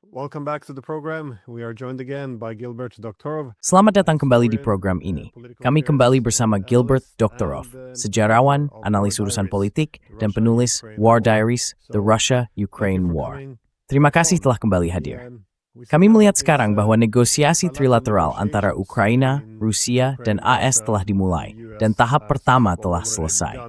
Welcome back to the program. We are joined again by Gilbert Doktorov. Selamat datang kembali di program ini. Kami kembali bersama Gilbert Doktorov, sejarawan, analis urusan politik, dan penulis War Diaries, The Russia-Ukraine War. Terima kasih telah kembali hadir. Kami melihat sekarang bahwa negosiasi trilateral antara Ukraina, Rusia, dan AS telah dimulai, dan tahap pertama telah selesai.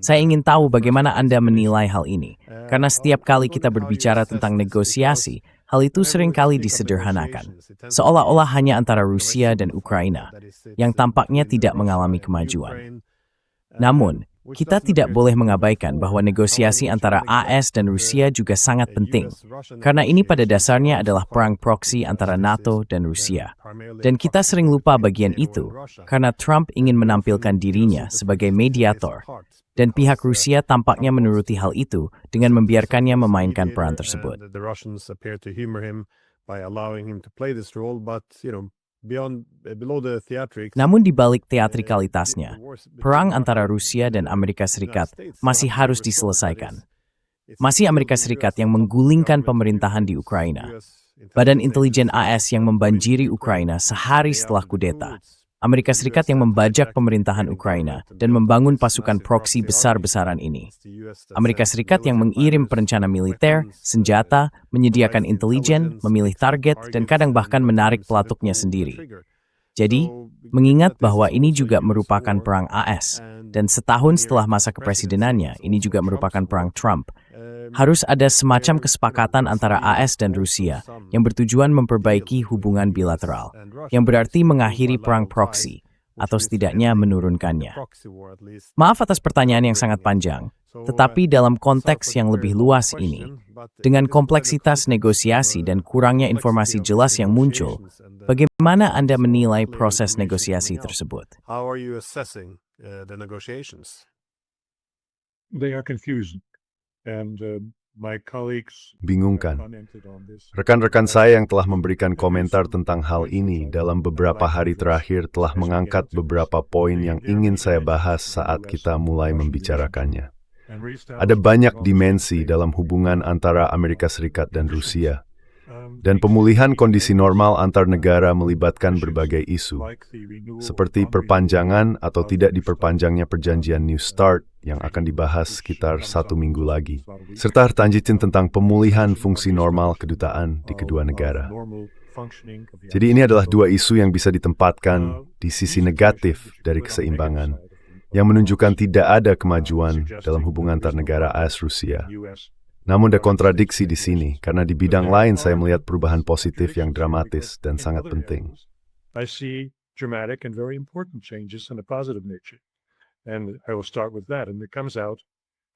Saya ingin tahu bagaimana Anda menilai hal ini, karena setiap kali kita berbicara tentang negosiasi, hal itu seringkali disederhanakan, seolah-olah hanya antara Rusia dan Ukraina, yang tampaknya tidak mengalami kemajuan. Namun, kita tidak boleh mengabaikan bahwa negosiasi antara AS dan Rusia juga sangat penting, karena ini pada dasarnya adalah perang proksi antara NATO dan Rusia. Dan kita sering lupa bagian itu, karena Trump ingin menampilkan dirinya sebagai mediator, dan pihak Rusia tampaknya menuruti hal itu dengan membiarkannya memainkan peran tersebut. Namun di balik teatrikalitasnya, perang antara Rusia dan Amerika Serikat masih harus diselesaikan. Masih Amerika Serikat yang menggulingkan pemerintahan di Ukraina. Badan intelijen AS yang membanjiri Ukraina sehari setelah kudeta. Amerika Serikat yang membajak pemerintahan Ukraina dan membangun pasukan proksi besar-besaran ini. Amerika Serikat yang mengirim perencana militer, senjata, menyediakan intelijen, memilih target, dan kadang bahkan menarik pelatuknya sendiri. Jadi, mengingat bahwa ini juga merupakan perang AS, dan setahun setelah masa kepresidenannya, ini juga merupakan perang Trump, harus ada semacam kesepakatan antara AS dan Rusia yang bertujuan memperbaiki hubungan bilateral, yang berarti mengakhiri perang proksi, atau setidaknya menurunkannya. Maaf atas pertanyaan yang sangat panjang, tetapi dalam konteks yang lebih luas ini, dengan kompleksitas negosiasi dan kurangnya informasi jelas yang muncul, bagaimana Anda menilai proses negosiasi tersebut? They are confused. And Bingungkan. Rekan-rekan saya yang telah memberikan komentar tentang hal ini dalam beberapa hari terakhir telah mengangkat beberapa poin yang ingin saya bahas saat kita mulai membicarakannya. Ada banyak dimensi dalam hubungan antara Amerika Serikat dan Rusia. Dan pemulihan kondisi normal antar negara melibatkan berbagai isu, seperti perpanjangan atau tidak diperpanjangnya perjanjian New START yang akan dibahas sekitar 1 minggu lagi, serta Tanjitin tentang pemulihan fungsi normal kedutaan di kedua negara. Jadi ini adalah dua isu yang bisa ditempatkan di sisi negatif dari keseimbangan, yang menunjukkan tidak ada kemajuan dalam hubungan antar negara AS-Rusia. Namun ada kontradiksi di sini, karena di bidang lain saya melihat perubahan positif yang dramatis dan sangat penting. I see dramatic and very important changes in a positive nature. And I will start with that. And it comes out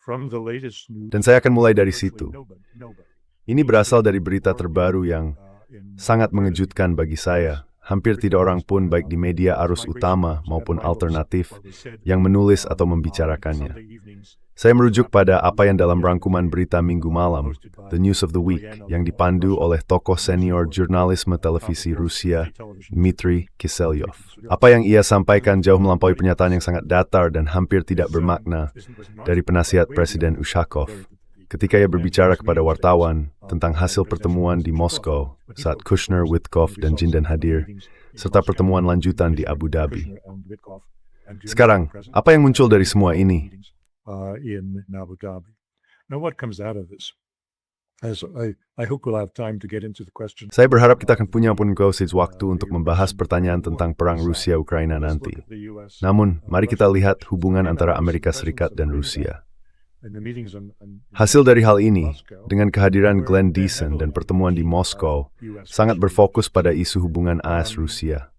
from the latest news. Dan saya akan mulai dari situ. Ini berasal dari berita terbaru yang sangat mengejutkan bagi saya. Hampir tidak orang pun baik di media arus utama maupun alternatif yang menulis atau membicarakannya. Saya merujuk pada apa yang dalam rangkuman berita Minggu malam, The News of the Week, yang dipandu oleh tokoh senior jurnalisme televisi Rusia, Dmitry Kiselyov. Apa yang ia sampaikan jauh melampaui pernyataan yang sangat datar dan hampir tidak bermakna dari penasihat Presiden Ushakov, ketika ia berbicara kepada wartawan tentang hasil pertemuan di Moskow saat Kushner, Witkoff, dan Jindan hadir, serta pertemuan lanjutan di Abu Dhabi. Sekarang, apa yang muncul dari semua ini? In Abu Dhabi. Now what comes out of this? As I hope we'll have time to get into the question. Saya berharap kita akan punya waktu untuk membahas pertanyaan tentang perang Rusia-Ukraina nanti. Namun, mari kita lihat hubungan antara Amerika Serikat dan Rusia. Hasil dari hal ini, dengan kehadiran Glenn Deason dan pertemuan di Moskow, sangat berfokus pada isu hubungan AS-Rusia.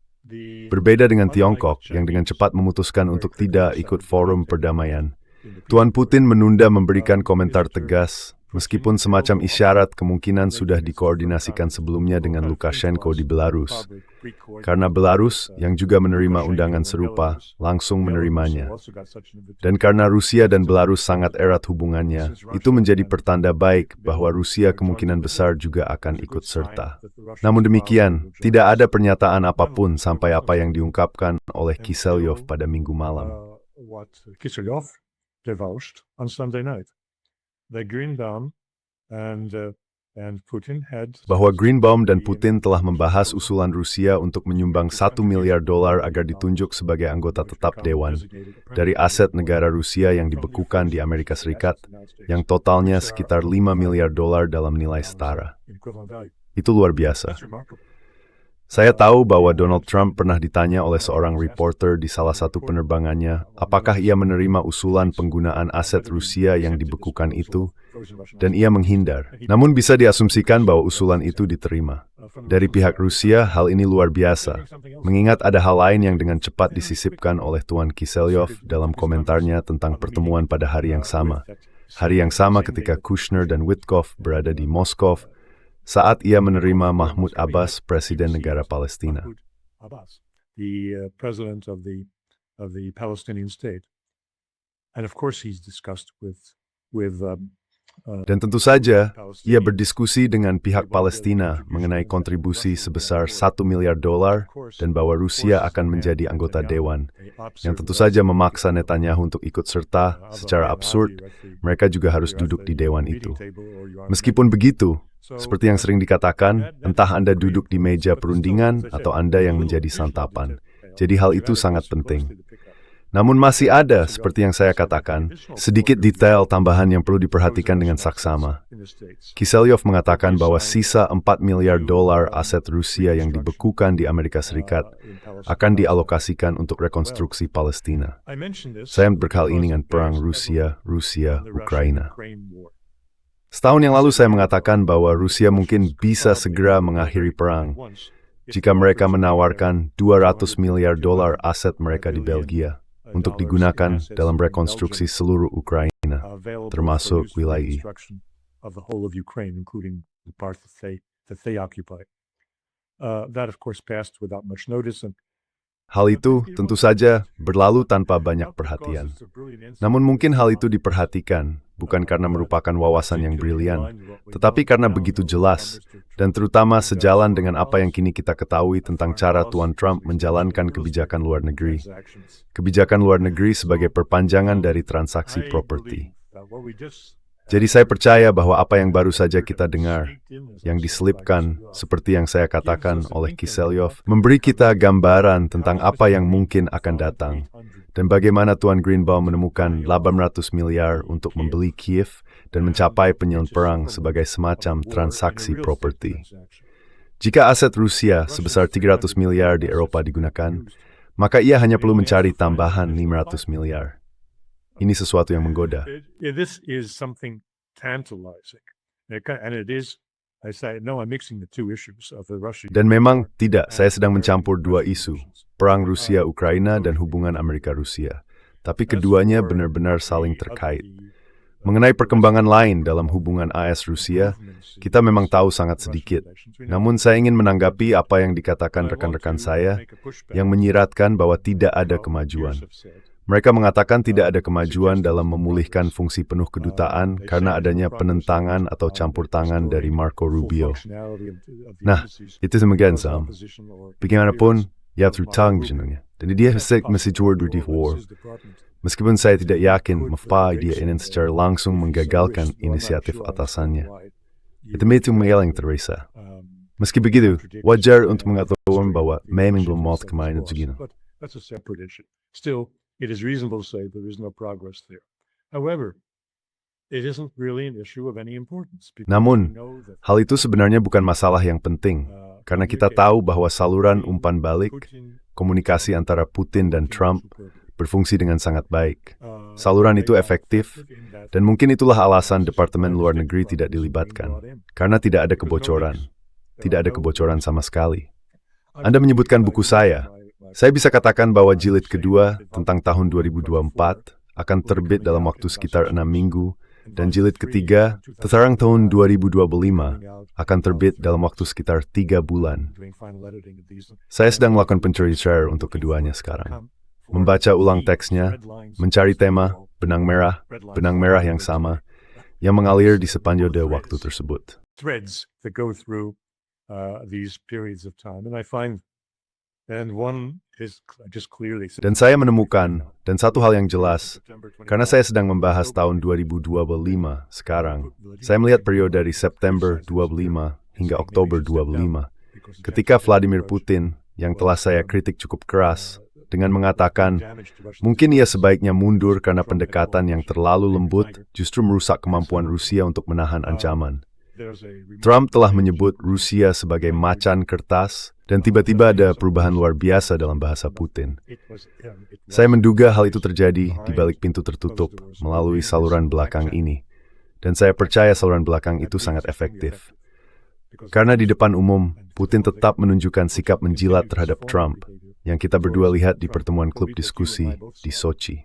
Berbeda dengan Tiongkok yang dengan cepat memutuskan untuk tidak ikut forum perdamaian, Tuan Putin menunda memberikan komentar tegas, meskipun semacam isyarat kemungkinan sudah dikoordinasikan sebelumnya dengan Lukashenko di Belarus. Karena Belarus, yang juga menerima undangan serupa, langsung menerimanya. Dan karena Rusia dan Belarus sangat erat hubungannya, itu menjadi pertanda baik bahwa Rusia kemungkinan besar juga akan ikut serta. Namun demikian, tidak ada pernyataan apapun sampai apa yang diungkapkan oleh Kiselyov pada Minggu malam. Divulged on Sunday night. They grinned down and And Putin had bahwa Greenbaum dan Putin telah membahas usulan Rusia untuk menyumbang $1 miliar agar ditunjuk sebagai anggota tetap Dewan dari aset negara Rusia yang dibekukan di Amerika Serikat, yang totalnya sekitar $5 miliar dalam nilai setara. Itu luar biasa. Saya tahu bahwa Donald Trump pernah ditanya oleh seorang reporter di salah satu penerbangannya apakah ia menerima usulan penggunaan aset Rusia yang dibekukan itu, dan ia menghindar. Namun bisa diasumsikan bahwa usulan itu diterima. Dari pihak Rusia, hal ini luar biasa, mengingat ada hal lain yang dengan cepat disisipkan oleh Tuan Kiselyov dalam komentarnya tentang pertemuan pada hari yang sama. Hari yang sama ketika Kushner dan Witkoff berada di Moskow, saat ia menerima Mahmud Abbas, Presiden Negara Palestina. The president of the Palestinian state. And of course he's discussed with Dan tentu saja, ia berdiskusi dengan pihak Palestina mengenai kontribusi sebesar $1 miliar dan bahwa Rusia akan menjadi anggota Dewan, yang tentu saja memaksa Netanyahu untuk ikut serta. Secara absurd, mereka juga harus duduk di Dewan itu. Meskipun begitu, seperti yang sering dikatakan, entah Anda duduk di meja perundingan atau Anda yang menjadi santapan. Jadi hal itu sangat penting. Namun masih ada, seperti yang saya katakan, sedikit detail tambahan yang perlu diperhatikan dengan saksama. Kiselyov mengatakan bahwa sisa $4 miliar aset Rusia yang dibekukan di Amerika Serikat akan dialokasikan untuk rekonstruksi Palestina. Saya berkali ini dengan perang Rusia-Ukraina. Setahun yang lalu saya mengatakan bahwa Rusia mungkin bisa segera mengakhiri perang jika mereka menawarkan $200 miliar aset mereka di Belgia untuk digunakan dalam rekonstruksi seluruh Ukraina, termasuk wilayah. Hal itu tentu saja berlalu tanpa banyak perhatian. Namun mungkin hal itu diperhatikan bukan karena merupakan wawasan yang brilian, tetapi karena begitu jelas, dan terutama sejalan dengan apa yang kini kita ketahui tentang cara Tuan Trump menjalankan kebijakan luar negeri. Kebijakan luar negeri sebagai perpanjangan dari transaksi properti. Jadi saya percaya bahwa apa yang baru saja kita dengar, yang diselipkan, seperti yang saya katakan oleh Kiselyov, memberi kita gambaran tentang apa yang mungkin akan datang, dan bagaimana Tuan Greenbaum menemukan $800 miliar untuk membeli Kiev dan mencapai penyelesaian perang sebagai semacam transaksi properti. Jika aset Rusia sebesar $300 miliar di Eropa digunakan, maka ia hanya perlu mencari tambahan $500 miliar. Ini sesuatu yang menggoda. This is something tantalizing. And it is, I say, no, I'm mixing the two issues of the Russia. Dan memang tidak, saya sedang mencampur dua isu, perang Rusia-Ukraina dan hubungan Amerika-Rusia. Tapi keduanya benar-benar saling terkait. Mengenai perkembangan lain dalam hubungan AS-Rusia, kita memang tahu sangat sedikit. Namun saya ingin menanggapi apa yang dikatakan rekan-rekan saya yang menyiratkan bahwa tidak ada kemajuan. Mereka mengatakan tidak ada kemajuan dalam memulihkan fungsi penuh kedutaan karena adanya penentangan atau campur tangan dari Marco Rubio. Nah, itu demikian, Sam. Bagaimanapun, ya terutang jenengnya. Dan dia masih jual di war. Meskipun saya tidak yakin mengapa dia ingin secara langsung menggagalkan inisiatif atasannya. Itu mengalang Teresa. Meski begitu, wajar untuk mengatakan bahwa memang belum mau kemarin itu. It is reasonable to say there is no progress there. However, it isn't really an issue of any importance. Namun, hal itu sebenarnya bukan masalah yang penting, karena kita tahu bahwa saluran umpan balik, komunikasi antara Putin dan Trump, berfungsi dengan sangat baik. Saluran itu efektif, dan mungkin itulah alasan Departemen Luar Negeri tidak dilibatkan, karena tidak ada kebocoran. Tidak ada kebocoran sama sekali. Anda menyebutkan buku saya. Saya bisa katakan bahwa jilid kedua tentang tahun 2024 akan terbit dalam waktu sekitar 6 minggu, dan jilid ketiga tentang tahun 2025 akan terbit dalam waktu sekitar 3 bulan. Saya sedang melakukan pencarian untuk keduanya sekarang. Membaca ulang teksnya, mencari tema, benang merah yang sama, yang mengalir di sepanjang waktu tersebut. Threads that go through these periods of time, and I find And one is just clearly Dan saya menemukan, dan satu hal yang jelas, karena saya sedang membahas tahun 2025 sekarang, saya melihat periode dari September 25 hingga Oktober 25, ketika Vladimir Putin, yang telah saya kritik cukup keras, dengan mengatakan, mungkin ia sebaiknya mundur karena pendekatan yang terlalu lembut justru merusak kemampuan Rusia untuk menahan ancaman. Trump telah menyebut Rusia sebagai macan kertas, dan tiba-tiba ada perubahan luar biasa dalam bahasa Putin. Saya menduga hal itu terjadi di balik pintu tertutup melalui saluran belakang ini. Dan saya percaya saluran belakang itu sangat efektif. Karena di depan umum, Putin tetap menunjukkan sikap menjilat terhadap Trump, yang kita berdua lihat di pertemuan klub diskusi di Sochi.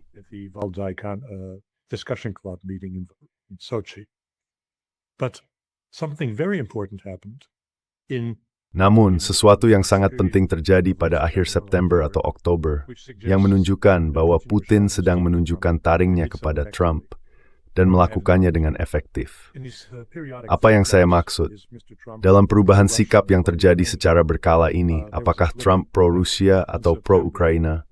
Namun, sesuatu yang sangat penting terjadi pada akhir September atau Oktober, yang menunjukkan bahwa Putin sedang menunjukkan taringnya kepada Trump, dan melakukannya dengan efektif. Apa yang saya maksud? Dalam perubahan sikap yang terjadi secara berkala ini, apakah Trump pro-Rusia atau pro-Ukraina?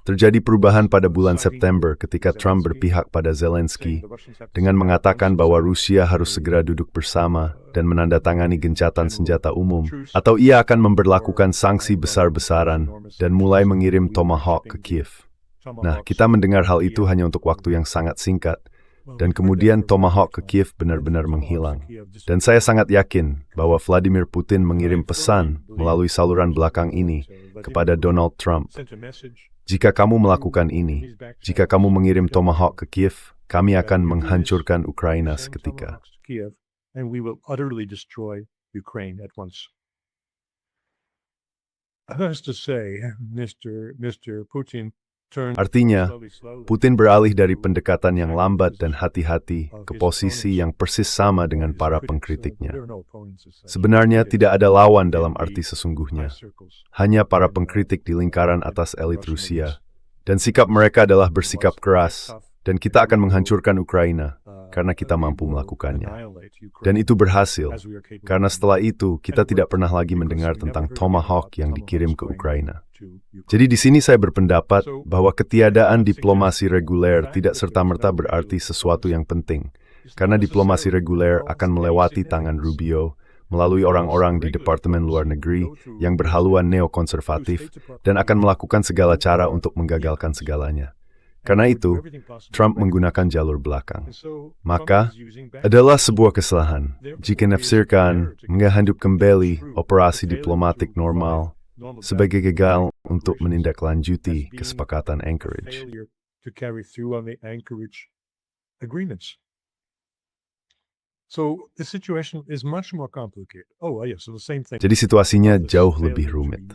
Terjadi perubahan pada bulan September ketika Trump berpihak pada Zelensky dengan mengatakan bahwa Rusia harus segera duduk bersama dan menandatangani gencatan senjata umum, atau ia akan memberlakukan sanksi besar-besaran dan mulai mengirim Tomahawk ke Kiev. Nah, kita mendengar hal itu hanya untuk waktu yang sangat singkat, dan kemudian Tomahawk ke Kiev benar-benar menghilang. Dan saya sangat yakin bahwa Vladimir Putin mengirim pesan melalui saluran belakang ini kepada Donald Trump. Jika kamu melakukan ini, jika kamu mengirim Tomahawk ke Kiev, kami akan menghancurkan Ukraina seketika. Artinya, Putin beralih dari pendekatan yang lambat dan hati-hati ke posisi yang persis sama dengan para pengkritiknya. Sebenarnya tidak ada lawan dalam arti sesungguhnya, hanya para pengkritik di lingkaran atas elit Rusia, dan sikap mereka adalah bersikap keras, dan kita akan menghancurkan Ukraina karena kita mampu melakukannya. Dan itu berhasil, karena setelah itu kita tidak pernah lagi mendengar tentang Tomahawk yang dikirim ke Ukraina. Jadi di sini saya berpendapat bahwa ketiadaan diplomasi reguler tidak serta-merta berarti sesuatu yang penting, karena diplomasi reguler akan melewati tangan Rubio melalui orang-orang di Departemen Luar Negeri yang berhaluan neokonservatif dan akan melakukan segala cara untuk menggagalkan segalanya. Karena itu, Trump menggunakan jalur belakang. Maka, adalah sebuah kesalahan jika nafsirkan menghidup kembali operasi diplomatik normal sebagai gagal untuk menindaklanjuti kesepakatan Anchorage. Jadi situasinya jauh lebih rumit.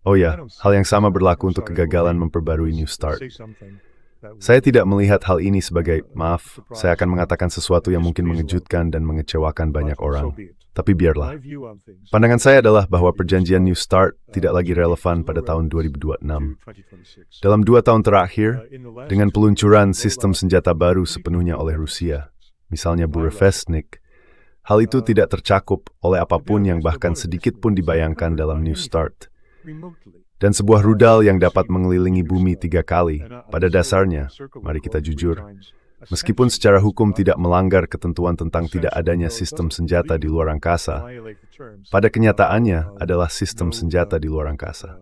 Oh ya, hal yang sama berlaku untuk kegagalan memperbarui New Start. Saya tidak melihat hal ini sebagai, maaf, saya akan mengatakan sesuatu yang mungkin mengejutkan dan mengecewakan banyak orang. Tapi biarlah. Pandangan saya adalah bahwa perjanjian New Start tidak lagi relevan pada tahun 2026. Dalam 2 tahun terakhir, dengan peluncuran sistem senjata baru sepenuhnya oleh Rusia, misalnya Burevestnik, hal itu tidak tercakup oleh apapun yang bahkan sedikit pun dibayangkan dalam New Start. Dan sebuah rudal yang dapat mengelilingi bumi 3 kali, pada dasarnya, mari kita jujur, meskipun secara hukum tidak melanggar ketentuan tentang tidak adanya sistem senjata di luar angkasa, pada kenyataannya adalah sistem senjata di luar angkasa.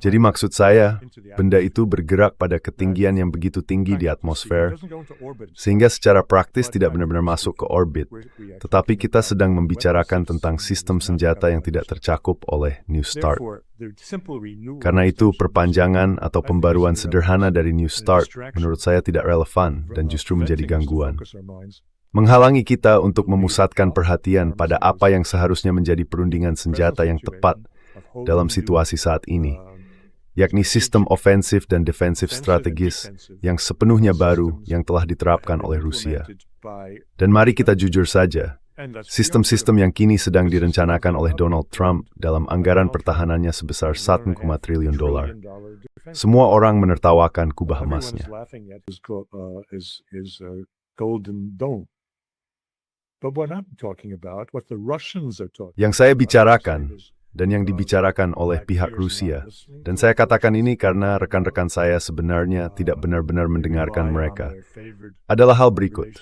Jadi maksud saya, benda itu bergerak pada ketinggian yang begitu tinggi di atmosfer, sehingga secara praktis tidak benar-benar masuk ke orbit, tetapi kita sedang membicarakan tentang sistem senjata yang tidak tercakup oleh New Start. Karena itu, perpanjangan atau pembaruan sederhana dari New Start menurut saya tidak relevan dan justru menjadi gangguan. Menghalangi kita untuk memusatkan perhatian pada apa yang seharusnya menjadi perundingan senjata yang tepat dalam situasi saat ini, yakni sistem ofensif dan defensif strategis yang sepenuhnya baru yang telah diterapkan oleh Rusia. Dan mari kita jujur saja, sistem-sistem yang kini sedang direncanakan oleh Donald Trump dalam anggaran pertahanannya sebesar $1 triliun. Semua orang menertawakan kubah emasnya. Golden Dome. But what I'm talking about, what the Russians are talking Yang saya bicarakan dan yang dibicarakan oleh pihak Rusia, dan saya katakan ini karena rekan-rekan saya sebenarnya tidak benar-benar mendengarkan mereka, adalah hal berikut.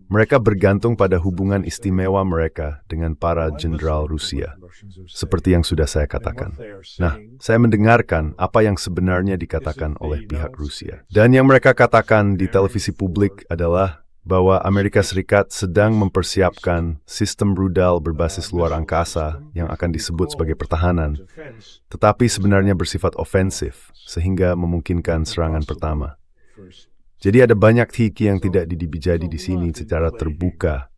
Mereka bergantung pada hubungan istimewa mereka dengan para jenderal Rusia, seperti yang sudah saya katakan. Nah, saya mendengarkan apa yang sebenarnya dikatakan oleh pihak Rusia. Dan yang mereka katakan di televisi publik adalah bahwa Amerika Serikat sedang mempersiapkan sistem rudal berbasis luar angkasa yang akan disebut sebagai pertahanan, tetapi sebenarnya bersifat ofensif, sehingga memungkinkan serangan pertama. Jadi ada banyak hiki yang tidak dibijadi di sini secara terbuka,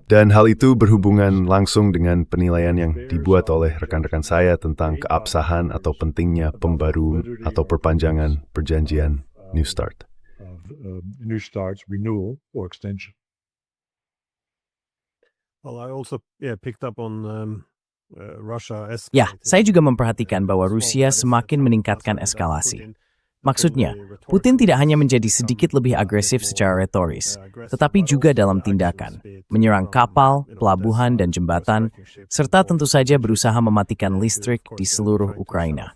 dan hal itu berhubungan langsung dengan penilaian yang dibuat oleh rekan-rekan saya tentang keabsahan atau pentingnya pembaruan atau perpanjangan perjanjian New START. New START's renewal or extension. Well, I also picked up on Russia. Ya, saya juga memperhatikan bahwa Rusia semakin meningkatkan eskalasi. Maksudnya, Putin tidak hanya menjadi sedikit lebih agresif secara retoris, tetapi juga dalam tindakan, menyerang kapal, pelabuhan, dan jembatan, serta tentu saja berusaha mematikan listrik di seluruh Ukraina.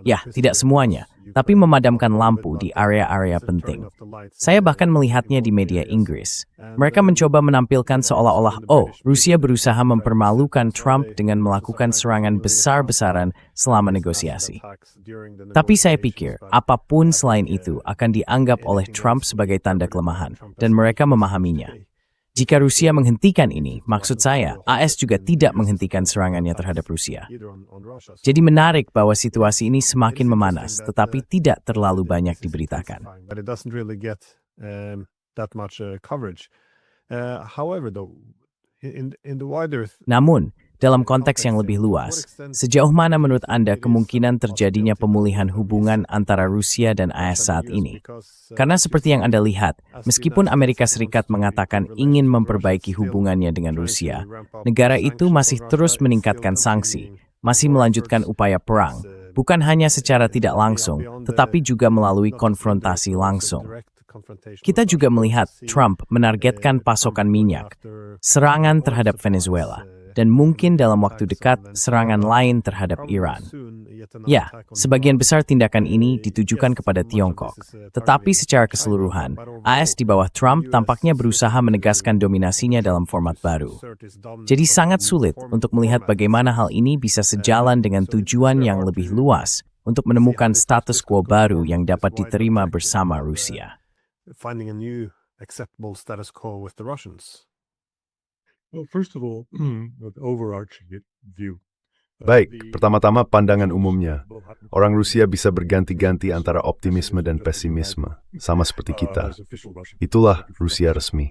Ya, tidak semuanya, tapi memadamkan lampu di area-area penting. Saya bahkan melihatnya di media Inggris. Mereka mencoba menampilkan seolah-olah, Rusia berusaha mempermalukan Trump dengan melakukan serangan besar-besaran selama negosiasi. Tapi saya pikir, apapun selain itu akan dianggap oleh Trump sebagai tanda kelemahan, dan mereka memahaminya. Jika Rusia menghentikan ini, maksud saya, AS juga tidak menghentikan serangannya terhadap Rusia. Jadi menarik bahwa situasi ini semakin memanas, tetapi tidak terlalu banyak diberitakan. Namun, dalam konteks yang lebih luas, sejauh mana menurut Anda kemungkinan terjadinya pemulihan hubungan antara Rusia dan AS saat ini? Karena seperti yang Anda lihat, meskipun Amerika Serikat mengatakan ingin memperbaiki hubungannya dengan Rusia, negara itu masih terus meningkatkan sanksi, masih melanjutkan upaya perang, bukan hanya secara tidak langsung, tetapi juga melalui konfrontasi langsung. Kita juga melihat Trump menargetkan pasokan minyak, serangan terhadap Venezuela, dan mungkin dalam waktu dekat serangan lain terhadap Iran. Ya, sebagian besar tindakan ini ditujukan kepada Tiongkok. Tetapi secara keseluruhan, AS di bawah Trump tampaknya berusaha menegaskan dominasinya dalam format baru. Jadi sangat sulit untuk melihat bagaimana hal ini bisa sejalan dengan tujuan yang lebih luas untuk menemukan status quo baru yang dapat diterima bersama Rusia. Finding a new acceptable status quo with the Russians. Well, first of all, the overarching view. Baik, pertama-tama pandangan umumnya. Orang Rusia bisa berganti-ganti antara optimisme dan pesimisme, sama seperti kita. Itulah Rusia resmi.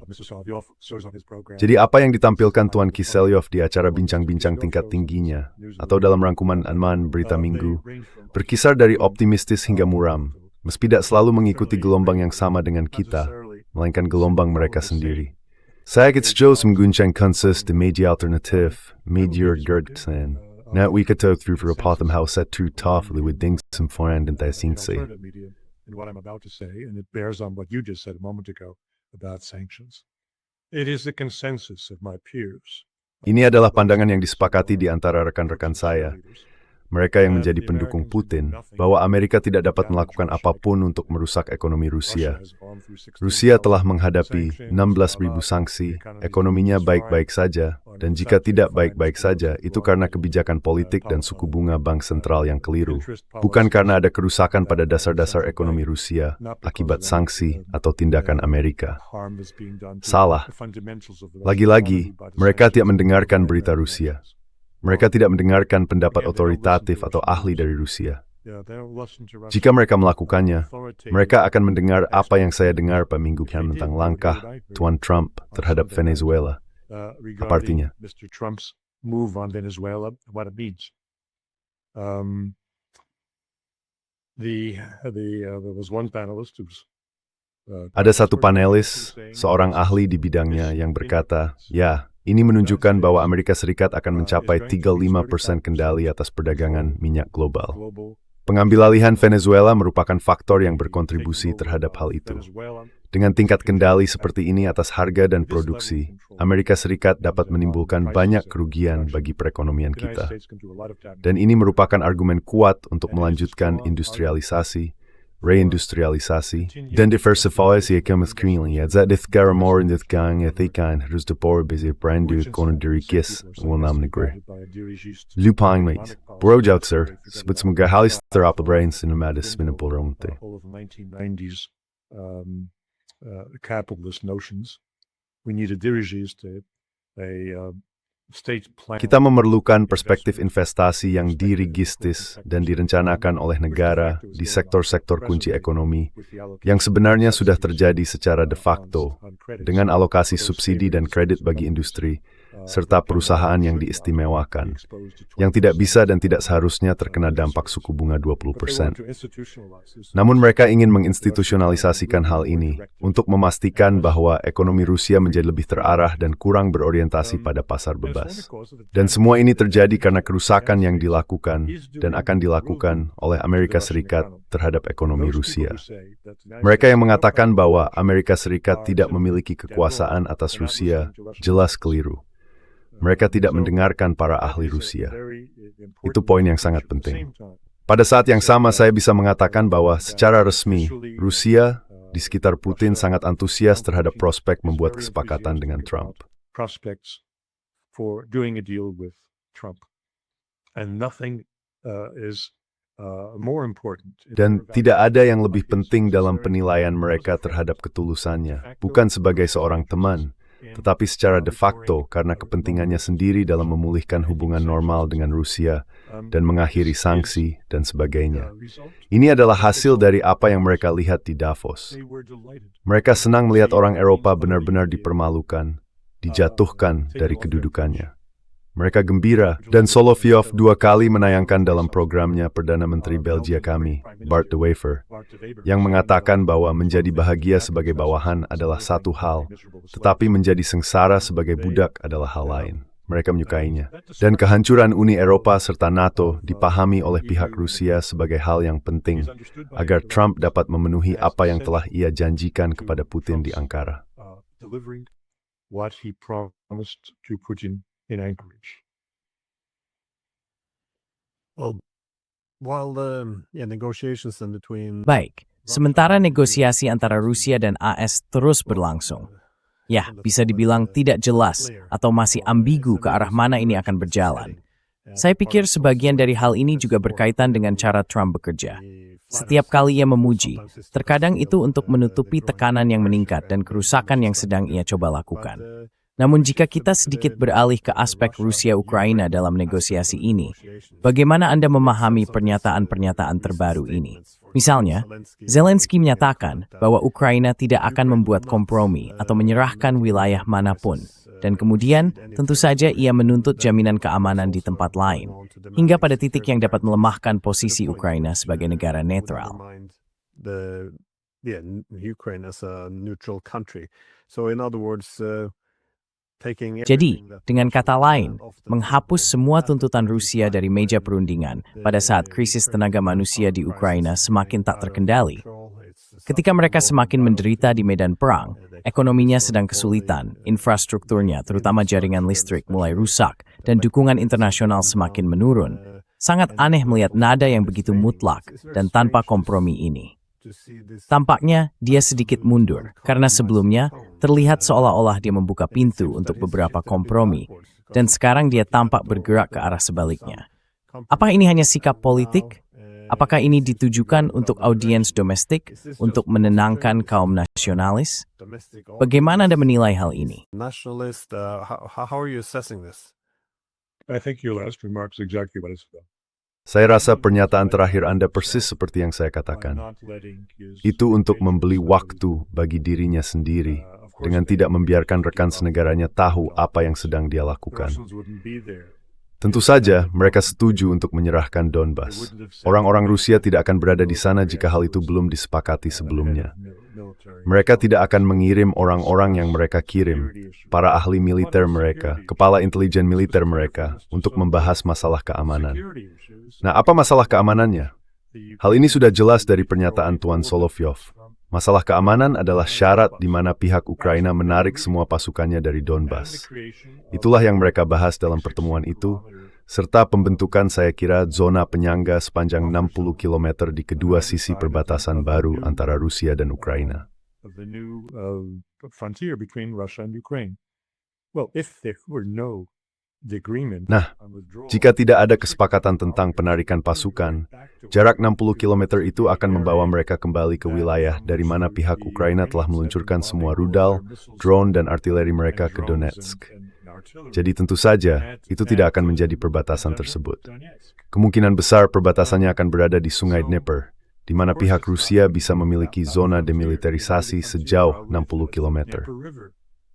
Jadi apa yang ditampilkan Tuan Kiselyov di acara bincang-bincang tingkat tingginya, atau dalam rangkuman Anman Berita Minggu, berkisar dari optimistis hingga muram, meski tidak selalu mengikuti gelombang yang sama dengan kita, melainkan gelombang mereka sendiri. Saya sejauh mengguncang konses di media alternatif, media Gertsen. Nah, we could talk through for a potham house set too tough with things some foreign and thasinsi. And what I'm about to say, and it bears on what you just said a moment ago about sanctions. It is the consensus of my peers. Ini adalah pandangan yang disepakati di antara rekan-rekan saya. Mereka yang menjadi pendukung Putin, bahwa Amerika tidak dapat melakukan apapun untuk merusak ekonomi Rusia. Rusia telah menghadapi 16.000 sanksi, ekonominya baik-baik saja, dan jika tidak baik-baik saja, itu karena kebijakan politik dan suku bunga bank sentral yang keliru. Bukan karena ada kerusakan pada dasar-dasar ekonomi Rusia, akibat sanksi atau tindakan Amerika. Salah. Lagi-lagi, mereka tidak mendengarkan berita Rusia. Mereka tidak mendengarkan pendapat otoritatif atau ahli dari Rusia. Jika mereka melakukannya, mereka akan mendengar apa yang saya dengar pada minggu lalu tentang langkah Tuan Trump terhadap Venezuela. Apa artinya? Ada satu panelis, seorang ahli di bidangnya yang berkata, ya, ini menunjukkan bahwa Amerika Serikat akan mencapai 35% kendali atas perdagangan minyak global. Pengambil alihan Venezuela merupakan faktor yang berkontribusi terhadap hal itu. Dengan tingkat kendali seperti ini atas harga dan produksi, Amerika Serikat dapat menimbulkan banyak kerugian bagi perekonomian kita. Dan ini merupakan argumen kuat untuk melanjutkan industrialisasi, reindustrialisasi, dan diversifikasi ekonomi. Zat dithkara more dithkang ethikan harus depor bezi brandu konderikis wonam negeri. Lupang mate, brojout sir, sebut semoga halis terapabrain sinemadis minapolronte. Capitalist notions. We need a dirigist, state plan. Kita memerlukan perspektif investasi yang dirigistis dan direncanakan oleh negara di sektor-sektor kunci ekonomi yang sebenarnya sudah terjadi secara de facto dengan alokasi subsidi dan kredit bagi industri serta perusahaan yang diistimewakan, yang tidak bisa dan tidak seharusnya terkena dampak suku bunga 20%. Namun mereka ingin menginstitusionalisasikan hal ini untuk memastikan bahwa ekonomi Rusia menjadi lebih terarah dan kurang berorientasi pada pasar bebas. Dan semua ini terjadi karena kerusakan yang dilakukan dan akan dilakukan oleh Amerika Serikat terhadap ekonomi Rusia. Mereka yang mengatakan bahwa Amerika Serikat tidak memiliki kekuasaan atas Rusia jelas keliru. Mereka tidak mendengarkan para ahli Rusia. Itu poin yang sangat penting. Pada saat yang sama saya bisa mengatakan bahwa secara resmi, Rusia di sekitar Putin sangat antusias terhadap prospek membuat kesepakatan dengan Trump. Dan tidak ada yang lebih penting dalam penilaian mereka terhadap ketulusannya, bukan sebagai seorang teman, tetapi secara de facto karena kepentingannya sendiri dalam memulihkan hubungan normal dengan Rusia dan mengakhiri sanksi dan sebagainya. Ini adalah hasil dari apa yang mereka lihat di Davos. Mereka senang melihat orang Eropa benar-benar dipermalukan, dijatuhkan dari kedudukannya. Mereka gembira, dan Solovyov 2 kali menayangkan dalam programnya Perdana Menteri Belgia kami, Bart de Wever, yang mengatakan bahwa menjadi bahagia sebagai bawahan adalah satu hal, tetapi menjadi sengsara sebagai budak adalah hal lain. Mereka menyukainya. Dan kehancuran Uni Eropa serta NATO dipahami oleh pihak Rusia sebagai hal yang penting, agar Trump dapat memenuhi apa yang telah ia janjikan kepada Putin di Ankara. In Anchorage. Baik, sementara negosiasi antara Rusia dan AS terus berlangsung. Ya, bisa dibilang tidak jelas atau masih ambigu ke arah mana ini akan berjalan. Saya pikir sebagian dari hal ini juga berkaitan dengan cara Trump bekerja. Setiap kali ia memuji, terkadang itu untuk menutupi tekanan yang meningkat dan kerusakan yang sedang ia coba lakukan. Namun jika kita sedikit beralih ke aspek Rusia-Ukraina dalam negosiasi ini, bagaimana Anda memahami pernyataan-pernyataan terbaru ini? Misalnya, Zelensky menyatakan bahwa Ukraina tidak akan membuat kompromi atau menyerahkan wilayah manapun, dan kemudian tentu saja ia menuntut jaminan keamanan di tempat lain, hingga pada titik yang dapat melemahkan posisi Ukraina sebagai negara netral. Jadi, dengan kata lain, menghapus semua tuntutan Rusia dari meja perundingan pada saat krisis tenaga manusia di Ukraina semakin tak terkendali. Ketika mereka semakin menderita di medan perang, ekonominya sedang kesulitan, infrastrukturnya, terutama jaringan listrik, mulai rusak, dan dukungan internasional semakin menurun. Sangat aneh melihat nada yang begitu mutlak dan tanpa kompromi ini. Tampaknya dia sedikit mundur, karena sebelumnya terlihat seolah-olah dia membuka pintu untuk beberapa kompromi, dan sekarang dia tampak bergerak ke arah sebaliknya. Apakah ini hanya sikap politik? Apakah ini ditujukan untuk audiens domestik, untuk menenangkan kaum nasionalis? Bagaimana Anda menilai hal ini? I think your last remark is exactly what it's about. Saya rasa pernyataan terakhir Anda persis seperti yang saya katakan. Itu untuk membeli waktu bagi dirinya sendiri, dengan tidak membiarkan rekan senegaranya tahu apa yang sedang dia lakukan. Tentu saja, mereka setuju untuk menyerahkan Donbas. Orang-orang Rusia tidak akan berada di sana jika hal itu belum disepakati sebelumnya. Mereka tidak akan mengirim orang-orang yang mereka kirim, para ahli militer mereka, kepala intelijen militer mereka, untuk membahas masalah keamanan. Nah, apa masalah keamanannya? Hal ini sudah jelas dari pernyataan Tuan Solovyov. Masalah keamanan adalah syarat di mana pihak Ukraina menarik semua pasukannya dari Donbas. Itulah yang mereka bahas dalam pertemuan itu, serta pembentukan saya kira zona penyangga sepanjang 60 km di kedua sisi perbatasan baru antara Rusia dan Ukraina. Nah, jika tidak ada kesepakatan tentang penarikan pasukan, jarak 60 km itu akan membawa mereka kembali ke wilayah dari mana pihak Ukraina telah meluncurkan semua rudal, drone, dan artileri mereka ke Donetsk. Jadi tentu saja, itu tidak akan menjadi perbatasan tersebut. Kemungkinan besar perbatasannya akan berada di Sungai Dnieper, di mana pihak Rusia bisa memiliki zona demilitarisasi sejauh 60 km.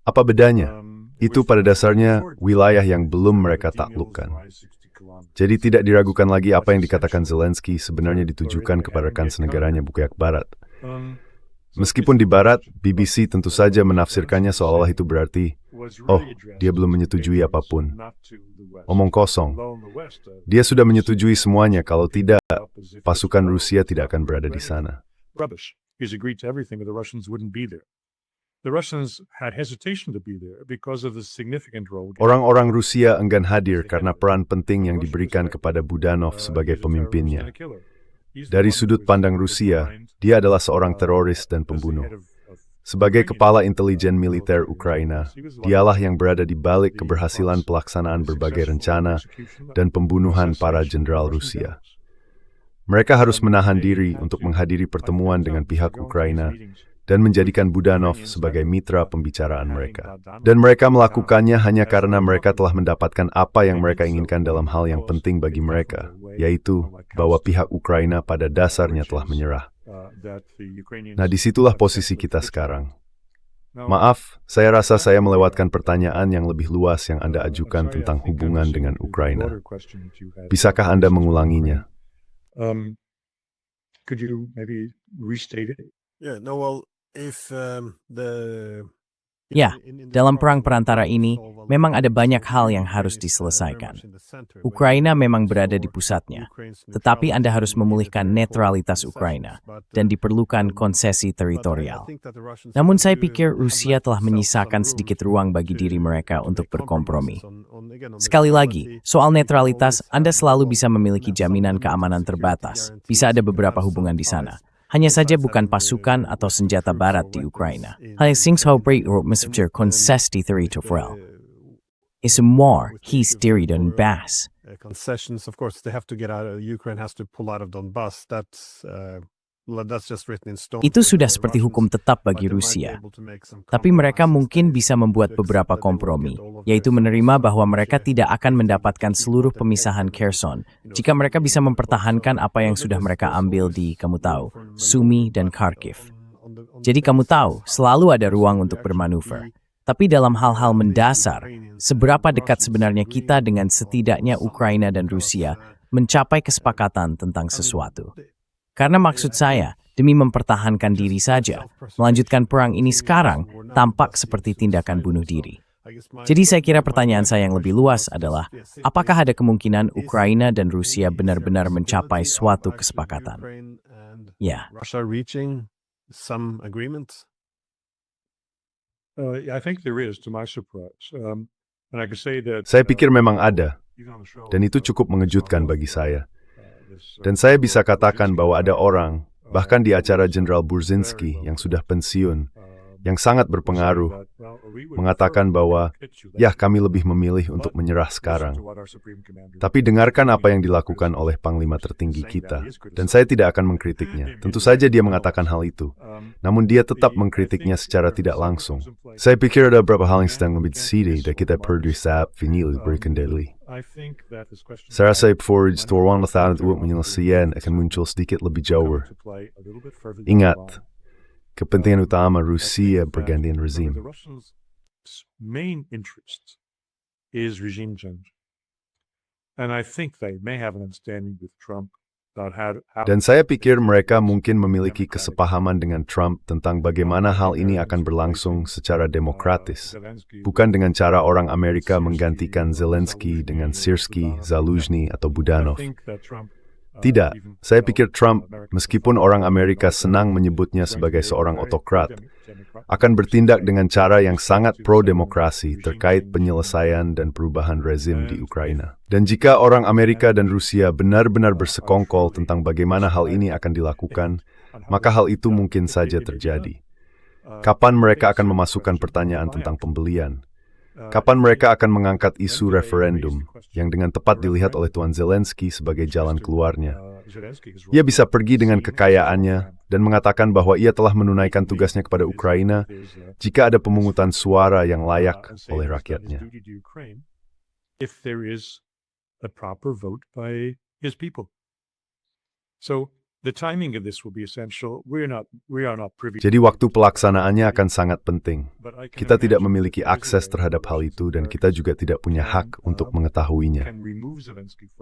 Apa bedanya? Itu pada dasarnya wilayah yang belum mereka taklukkan. Jadi tidak diragukan lagi apa yang dikatakan Zelensky sebenarnya ditujukan kepada rekan senegaranya Bukayak Barat. Meskipun di Barat, BBC tentu saja menafsirkannya seolah-olah itu berarti, oh, dia belum menyetujui apapun. Omong kosong. Dia sudah menyetujui semuanya, kalau tidak, pasukan Rusia tidak akan berada di sana. Orang-orang Rusia enggan hadir karena peran penting yang diberikan kepada Budanov sebagai pemimpinnya. Dari sudut pandang Rusia, dia adalah seorang teroris dan pembunuh. Sebagai kepala intelijen militer Ukraina, dialah yang berada di balik keberhasilan pelaksanaan berbagai rencana dan pembunuhan para jenderal Rusia. Mereka harus menahan diri untuk menghadiri pertemuan dengan pihak Ukraina dan menjadikan Budanov sebagai mitra pembicaraan mereka. Dan mereka melakukannya hanya karena mereka telah mendapatkan apa yang mereka inginkan dalam hal yang penting bagi mereka, yaitu bahwa pihak Ukraina pada dasarnya telah menyerah. Nah, disitulah posisi kita sekarang. Maaf, saya rasa saya melewatkan pertanyaan yang lebih luas yang Anda ajukan tentang hubungan dengan Ukraina. Bisakah Anda mengulanginya? Could you maybe restate it? Ya, dalam perang perantara ini, memang ada banyak hal yang harus diselesaikan. Ukraina memang berada di pusatnya, tetapi Anda harus memulihkan netralitas Ukraina, dan diperlukan konsesi teritorial. Namun saya pikir Rusia telah menyisakan sedikit ruang bagi diri mereka untuk berkompromi. Sekali lagi, soal netralitas, Anda selalu bisa memiliki jaminan keamanan terbatas. Bisa ada beberapa hubungan di sana. Hanya saja bukan pasukan atau senjata barat di Ukraina. Hal yang messenger konsesi teritorial. Is more his diri Donbass. Concessions, of course, they have to get out. Ukraine has to pull out of Donbass. That's just written in stone. Itu sudah seperti hukum tetap bagi Rusia. Tapi mereka mungkin bisa membuat beberapa kompromi, yaitu menerima bahwa mereka tidak akan mendapatkan seluruh pemisahan Kherson jika mereka bisa mempertahankan apa yang sudah mereka ambil di, kamu tahu, Sumy dan Kharkiv. Jadi kamu tahu, selalu ada ruang untuk bermanuver. Tapi dalam hal-hal mendasar, seberapa dekat sebenarnya kita dengan setidaknya Ukraina dan Rusia mencapai kesepakatan tentang sesuatu? Karena maksud saya, demi mempertahankan diri saja, melanjutkan perang ini sekarang tampak seperti tindakan bunuh diri. Jadi saya kira pertanyaan saya yang lebih luas adalah, apakah ada kemungkinan Ukraina dan Rusia benar-benar mencapai suatu kesepakatan? Ya. Saya pikir memang ada, dan itu cukup mengejutkan bagi saya. Dan saya bisa katakan bahwa ada orang, bahkan di acara Jenderal Burzinski yang sudah pensiun, yang sangat berpengaruh, mengatakan bahwa, ya kami lebih memilih untuk menyerah sekarang. Tapi dengarkan apa yang dilakukan oleh Panglima tertinggi kita, dan saya tidak akan mengkritiknya. Tentu saja dia mengatakan hal itu, namun dia tetap mengkritiknya secara tidak langsung. Saya pikir ada beberapa hal yang sedang membitsidi dan kita perlu saat finil berkendali. Saya rasa Forge Torwan Lathan untuk menyelesaikan akan muncul sedikit lebih jauh. Ingat, kepentingan utama Rusia pergantian rezim. Main interest is regime change. And I think they may have an understanding with Trump about how Dan saya pikir mereka mungkin memiliki kesepahaman dengan Trump tentang bagaimana hal ini akan berlangsung secara demokratis, bukan dengan cara orang Amerika menggantikan Zelensky dengan Syrskyi, Zaluzhny, atau Budanov. Tidak, saya pikir Trump, meskipun orang Amerika senang menyebutnya sebagai seorang otokrat, akan bertindak dengan cara yang sangat pro-demokrasi terkait penyelesaian dan perubahan rezim di Ukraina. Dan jika orang Amerika dan Rusia benar-benar bersekongkol tentang bagaimana hal ini akan dilakukan, maka hal itu mungkin saja terjadi. Kapan mereka akan memasukkan pertanyaan tentang pembelian? Kapan mereka akan mengangkat isu referendum yang dengan tepat dilihat oleh Tuan Zelensky sebagai jalan keluarnya? Ia bisa pergi dengan kekayaannya dan mengatakan bahwa ia telah menunaikan tugasnya kepada Ukraina jika ada pemungutan suara yang layak oleh rakyatnya. If there is a proper vote by his people. So the timing of this will be essential. We are not privy. Jadi waktu pelaksanaannya akan sangat penting. Kita tidak memiliki akses terhadap hal itu dan kita juga tidak punya hak untuk mengetahuinya.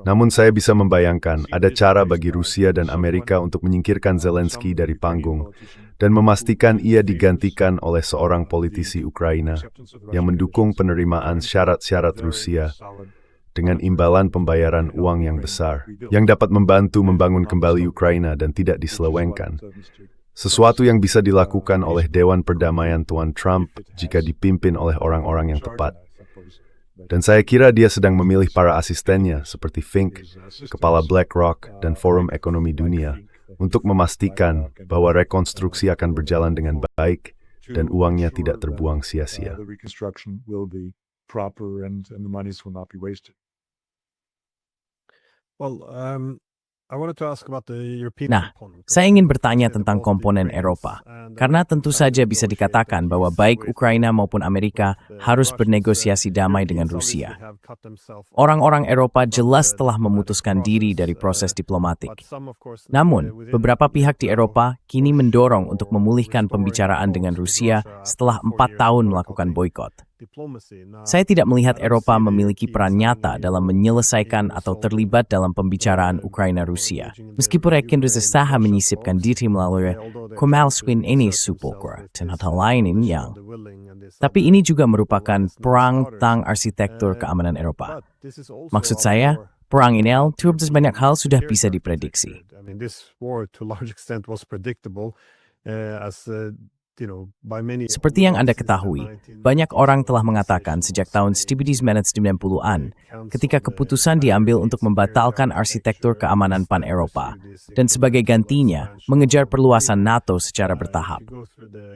Namun saya bisa membayangkan ada cara bagi Rusia dan Amerika untuk menyingkirkan Zelensky dari panggung dan memastikan ia digantikan oleh seorang politisi Ukraina yang mendukung penerimaan syarat-syarat Rusia dengan imbalan pembayaran uang yang besar, yang dapat membantu membangun kembali Ukraina dan tidak diselewengkan. Sesuatu yang bisa dilakukan oleh Dewan Perdamaian Tuan Trump jika dipimpin oleh orang-orang yang tepat. Dan saya kira dia sedang memilih para asistennya seperti Fink, Kepala BlackRock, dan Forum Ekonomi Dunia untuk memastikan bahwa rekonstruksi akan berjalan dengan baik dan uangnya tidak terbuang sia-sia. Nah, saya ingin bertanya tentang komponen Eropa, karena tentu saja bisa dikatakan bahwa baik Ukraina maupun Amerika harus bernegosiasi damai dengan Rusia. Orang-orang Eropa jelas telah memutuskan diri dari proses diplomatik. Namun, beberapa pihak di Eropa kini mendorong untuk memulihkan pembicaraan dengan Rusia setelah 4 tahun melakukan boikot. Saya tidak melihat Eropa memiliki peran nyata dalam menyelesaikan atau terlibat dalam pembicaraan Ukraina-Rusia. Meskipun rekin berusaha menyisipkan diri melalui Komalswin ini supokor dan hal lain yang. Tapi ini juga merupakan perang tentang arsitektur keamanan Eropa. Maksud saya, perang ini turut banyak hal sudah bisa diprediksi. Seperti yang Anda ketahui, banyak orang telah mengatakan sejak tahun 1990-an ketika keputusan diambil untuk membatalkan arsitektur keamanan pan-Eropa dan sebagai gantinya mengejar perluasan NATO secara bertahap.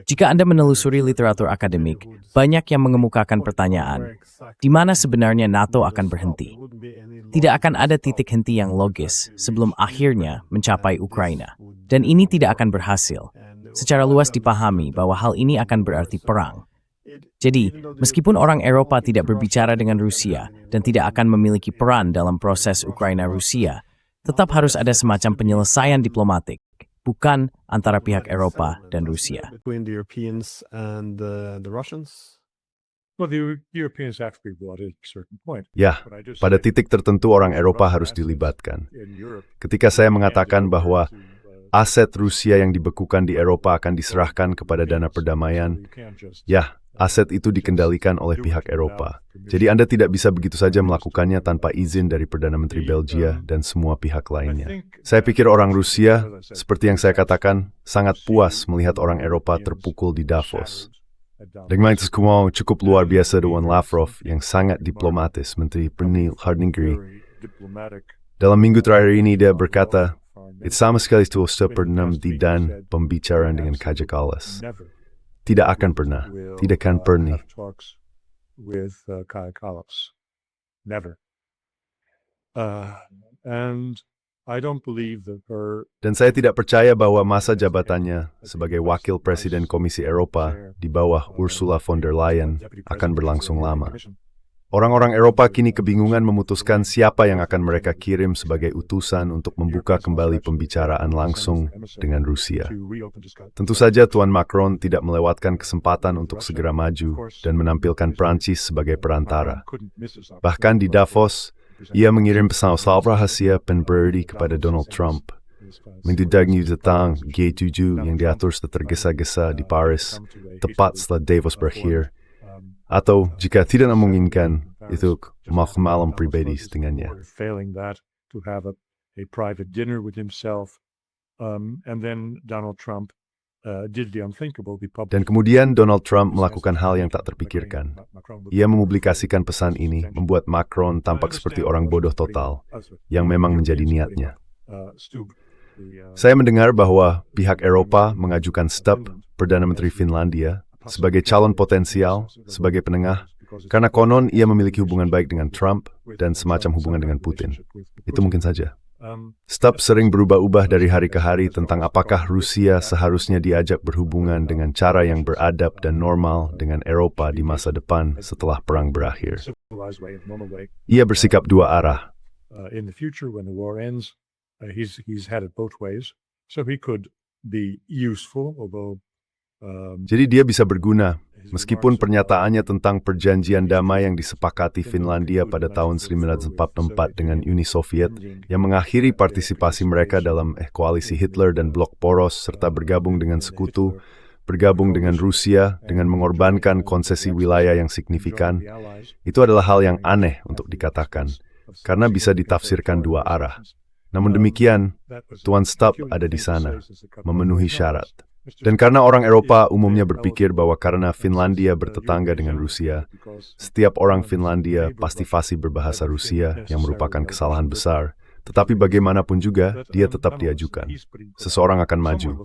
Jika Anda menelusuri literatur akademik, banyak yang mengemukakan pertanyaan, di mana sebenarnya NATO akan berhenti? Tidak akan ada titik henti yang logis sebelum akhirnya mencapai Ukraina, dan ini tidak akan berhasil. Secara luas dipahami bahwa hal ini akan berarti perang. Jadi, meskipun orang Eropa tidak berbicara dengan Rusia dan tidak akan memiliki peran dalam proses Ukraina-Rusia, tetap harus ada semacam penyelesaian diplomatik, bukan antara pihak Eropa dan Rusia. Ya, pada titik tertentu orang Eropa harus dilibatkan. Ketika saya mengatakan bahwa aset Rusia yang dibekukan di Eropa akan diserahkan kepada dana perdamaian, ya, aset itu dikendalikan oleh pihak Eropa. Jadi Anda tidak bisa begitu saja melakukannya tanpa izin dari Perdana Menteri Belgia dan semua pihak lainnya. Saya pikir orang Rusia, seperti yang saya katakan, sangat puas melihat orang Eropa terpukul di Davos. Dengan itu semua cukup luar biasa Tuan Lavrov yang sangat diplomatis, Menteri Pertahanan. Dalam minggu terakhir ini dia berkata, itu sama sekali pernah dan pembicaraan dengan Kaja Kallas. Tidak akan pernah. Tidak akan pernah. Dan saya tidak percaya bahwa masa jabatannya sebagai wakil presiden Komisi Eropa di bawah Ursula von der Leyen akan berlangsung lama. Orang-orang Eropa kini kebingungan memutuskan siapa yang akan mereka kirim sebagai utusan untuk membuka kembali pembicaraan langsung dengan Rusia. Tentu saja Tuan Macron tidak melewatkan kesempatan untuk segera maju dan menampilkan Prancis sebagai perantara. Bahkan di Davos, ia mengirim pesan rahasia pemberi kepada Donald Trump, menduduki tentang G7 yang diatur tergesa-gesa di Paris, tepat setelah Davos berakhir. Atau jika tidak memungkinkan, itu malam pribadi dengannya. a private dinner with himself, and then Donald Trump did the unthinkable. Dan kemudian Donald Trump melakukan hal yang tak terpikirkan. Ia mempublikasikan pesan ini, membuat Macron tampak seperti orang bodoh total, yang memang menjadi niatnya. Saya mendengar bahwa pihak Eropa mengajukan Stubb, Perdana Menteri Finlandia, sebagai calon potensial, sebagai penengah, karena konon ia memiliki hubungan baik dengan Trump dan semacam hubungan dengan Putin. Itu mungkin saja. Stubb sering berubah-ubah dari hari ke hari tentang apakah Rusia seharusnya diajak berhubungan dengan cara yang beradab dan normal dengan Eropa di masa depan setelah perang berakhir. Ia bersikap dua arah. In the future, when the war ends, he's had it both ways, so he could be useful, although. Jadi dia bisa berguna, meskipun pernyataannya tentang perjanjian damai yang disepakati Finlandia pada tahun 1944 dengan Uni Soviet, yang mengakhiri partisipasi mereka dalam koalisi Hitler dan blok poros, serta bergabung dengan sekutu, bergabung dengan Rusia, dengan mengorbankan konsesi wilayah yang signifikan, itu adalah hal yang aneh untuk dikatakan, karena bisa ditafsirkan dua arah. Namun demikian, Tuan Stubb ada di sana, memenuhi syarat. Dan karena orang Eropa umumnya berpikir bahwa karena Finlandia bertetangga dengan Rusia, setiap orang Finlandia pasti fasih berbahasa Rusia yang merupakan kesalahan besar, tetapi bagaimanapun juga dia tetap diajukan. Seseorang akan maju.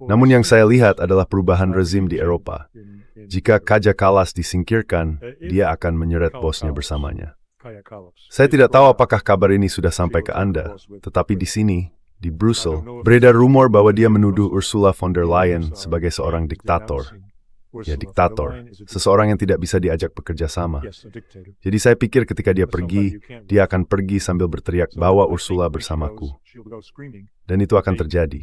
Namun yang saya lihat adalah perubahan rezim di Eropa. Jika Kaja Kallas disingkirkan, dia akan menyeret bosnya bersamanya. Saya tidak tahu apakah kabar ini sudah sampai ke Anda, tetapi di sini, di Brussel, beredar rumor bahwa dia menuduh Ursula von der Leyen sebagai seorang diktator. Ya, diktator. Seseorang yang tidak bisa diajak bekerja sama. Jadi saya pikir ketika dia pergi, dia akan pergi sambil berteriak, "Bawa Ursula bersamaku." Dan itu akan terjadi.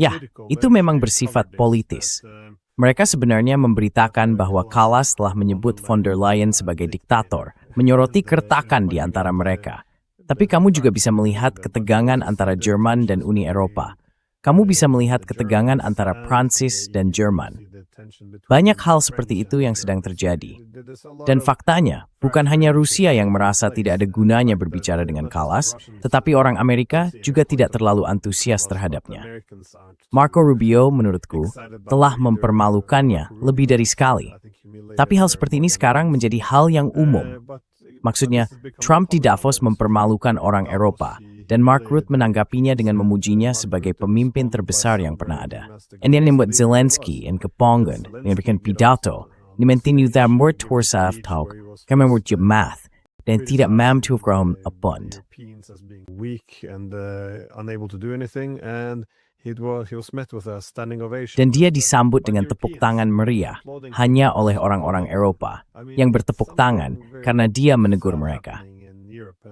Ya, itu memang bersifat politis. Mereka sebenarnya memberitakan bahwa Kallas telah menyebut von der Leyen sebagai diktator, menyoroti keretakan di antara mereka. Tapi kamu juga bisa melihat ketegangan antara Jerman dan Uni Eropa. Kamu bisa melihat ketegangan antara Prancis dan Jerman. Banyak hal seperti itu yang sedang terjadi. Dan faktanya, bukan hanya Rusia yang merasa tidak ada gunanya berbicara dengan Kallas, tetapi orang Amerika juga tidak terlalu antusias terhadapnya. Marco Rubio, menurutku, telah mempermalukannya lebih dari sekali. Tapi hal seperti ini sekarang menjadi hal yang umum. Maksudnya, Trump di Davos mempermalukan orang Eropa, dan Mark Rutte menanggapinya dengan memujinya sebagai pemimpin terbesar yang pernah ada. And dia membuat Zelensky en Kapongan, memberikan pidato, ni mentinjukan moordtoorzaaftaug, kami membuat math, dan tidak mampu from a bond. Dan dia disambut dengan tepuk tangan meriah hanya oleh orang-orang Eropa yang bertepuk tangan karena dia menegur mereka.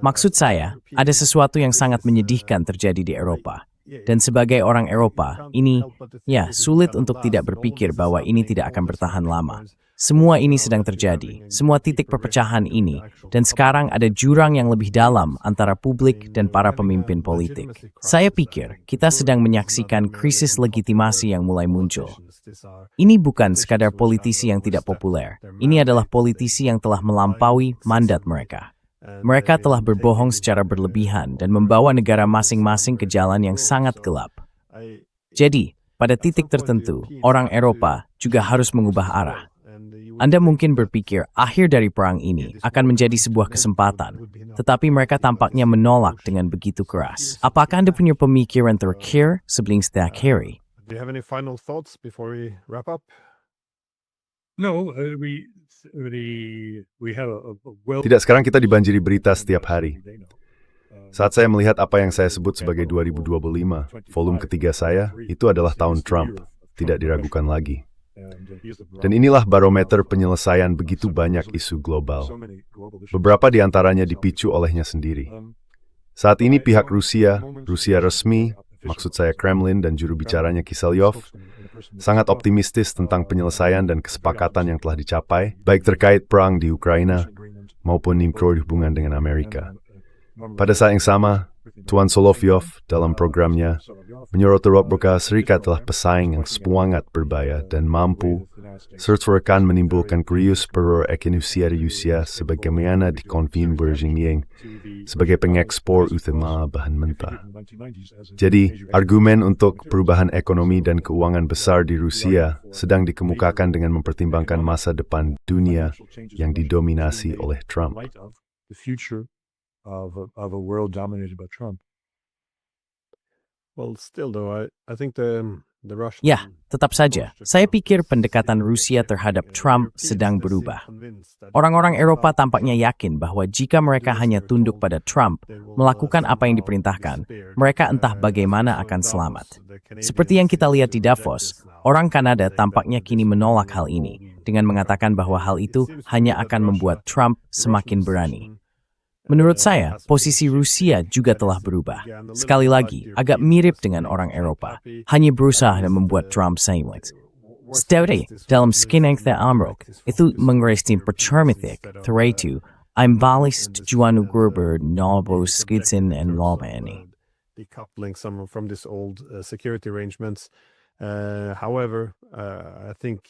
Maksud saya, ada sesuatu yang sangat menyedihkan terjadi di Eropa. Dan sebagai orang Eropa, ini, ya, sulit untuk tidak berpikir bahwa ini tidak akan bertahan lama. Semua ini sedang terjadi, semua titik perpecahan ini, dan sekarang ada jurang yang lebih dalam antara publik dan para pemimpin politik. Saya pikir kita sedang menyaksikan krisis legitimasi yang mulai muncul. Ini bukan sekadar politisi yang tidak populer, ini adalah politisi yang telah melampaui mandat mereka. Mereka telah berbohong secara berlebihan dan membawa negara masing-masing ke jalan yang sangat gelap. Jadi, pada titik tertentu, orang Eropa juga harus mengubah arah. Anda mungkin berpikir akhir dari perang ini akan menjadi sebuah kesempatan, tetapi mereka tampaknya menolak dengan begitu keras. Apakah Anda punya pemikiran terakhir sebelum kita akhiri? Do you have any final thoughts before we wrap up? No, we have a well. Tidak, sekarang kita dibanjiri berita setiap hari. Saat saya melihat apa yang saya sebut sebagai 2025, volume ketiga saya, itu adalah tahun Trump. Tidak diragukan lagi. Dan inilah barometer penyelesaian begitu banyak isu global. Beberapa di antaranya dipicu olehnya sendiri. Saat ini pihak Rusia resmi, maksud saya Kremlin dan juru bicaranya Kiselyov, sangat optimistis tentang penyelesaian dan kesepakatan yang telah dicapai, baik terkait perang di Ukraina maupun hubungan dengan Amerika. Pada saat yang sama, Tuan Solovyov dalam programnya menyoroti Amerika Serikat telah pesaing yang semangat berbaya dan mampu serta akan menimbulkan krisis perekonomian Rusia sebagaimana dikonfirmasi Beijing sebagai pengekspor utama bahan mentah. Jadi, argumen untuk perubahan ekonomi dan keuangan besar di Rusia sedang dikemukakan dengan mempertimbangkan masa depan dunia yang didominasi oleh Trump. The future of a world dominated by Trump. Well, still though, I think the Russian. Ya, tetap saja. Saya pikir pendekatan Rusia terhadap Trump sedang berubah. Orang-orang Eropa tampaknya yakin bahwa jika mereka hanya tunduk pada Trump, melakukan apa yang diperintahkan, mereka entah bagaimana akan selamat. Seperti yang kita lihat di Davos, orang Kanada tampaknya kini menolak hal ini, dengan mengatakan bahwa hal itu hanya akan membuat Trump semakin berani. Menurut saya, posisi Rusia juga telah berubah. Sekali lagi, agak mirip dengan orang Eropa, hanya berusaha membuat Trump silent. Staude, dalam Skinengtha Amrok, itu mengerestim percermitik, teraitu, I'm balis tujuan Gerber, Nobos, Skidson, and Lobani. Decoupling some from this old security arrangements. However, I think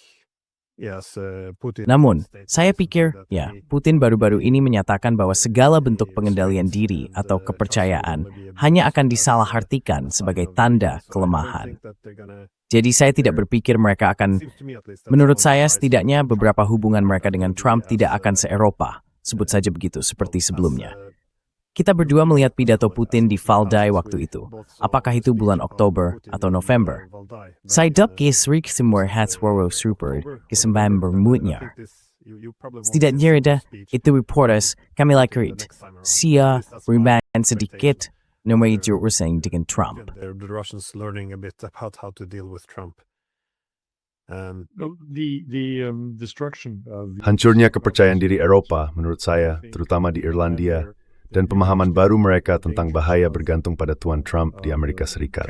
yes, Putin. Namun, saya pikir, ya, Putin baru-baru ini menyatakan bahwa segala bentuk pengendalian diri atau kepercayaan hanya akan disalahartikan sebagai tanda kelemahan. Jadi saya tidak berpikir mereka akan, menurut saya setidaknya beberapa hubungan mereka dengan Trump tidak akan se-Eropa, sebut saja begitu, seperti sebelumnya. Kita berdua melihat pidato Putin di Valdai waktu itu. Apakah itu bulan Oktober atau November? Saya dapat kesrik semua hats-waro super kesembahan bermutnya. Setidaknya ada itu reporters kami lakukan. Sia bermain sedikit nomor jurusan dengan Trump. The Russians learning a bit about how to deal with Trump. The destruction of Hancurnya kepercayaan diri Eropa, menurut saya, terutama di Irlandia, dan pemahaman baru mereka tentang bahaya bergantung pada Tuan Trump di Amerika Serikat.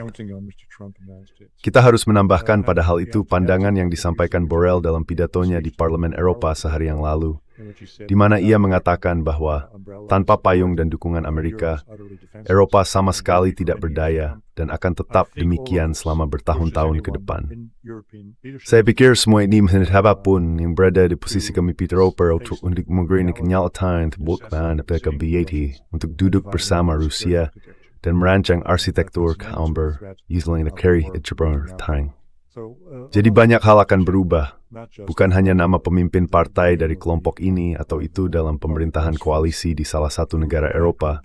Kita harus menambahkan pada hal itu pandangan yang disampaikan Borrell dalam pidatonya di Parlemen Eropa sehari yang lalu, di mana ia mengatakan bahwa tanpa payung dan dukungan Amerika, Eropa sama sekali tidak berdaya dan akan tetap demikian selama bertahun-tahun ke depan. Saya pikir semua ini siapapun yang berada di posisi kepemimpinan Eropa untuk memberi kenyataan bukan PKBAT untuk duduk bersama Rusia dan merancang arsitektur counter using the carry Tang. Jadi banyak hal akan berubah, bukan hanya nama pemimpin partai dari kelompok ini atau itu dalam pemerintahan koalisi di salah satu negara Eropa,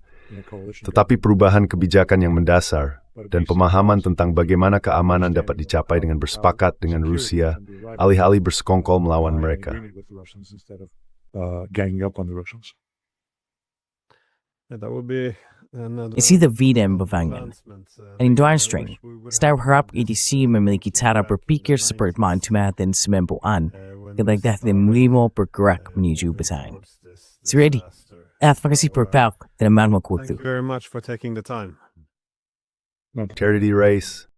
tetapi perubahan kebijakan yang mendasar dan pemahaman tentang bagaimana keamanan dapat dicapai dengan bersepakat dengan Rusia, alih-alih bersekongkol melawan mereka. Isi the videm bevangan. In Duinstring, setahu harap edisi memiliki cara berpikir seperti mantumatin semempuan, ketika limo bergerak menuju pesaing. Seredi, terima kasih berpau dan aman waktu. Thank you very much for taking the time. Charity Race,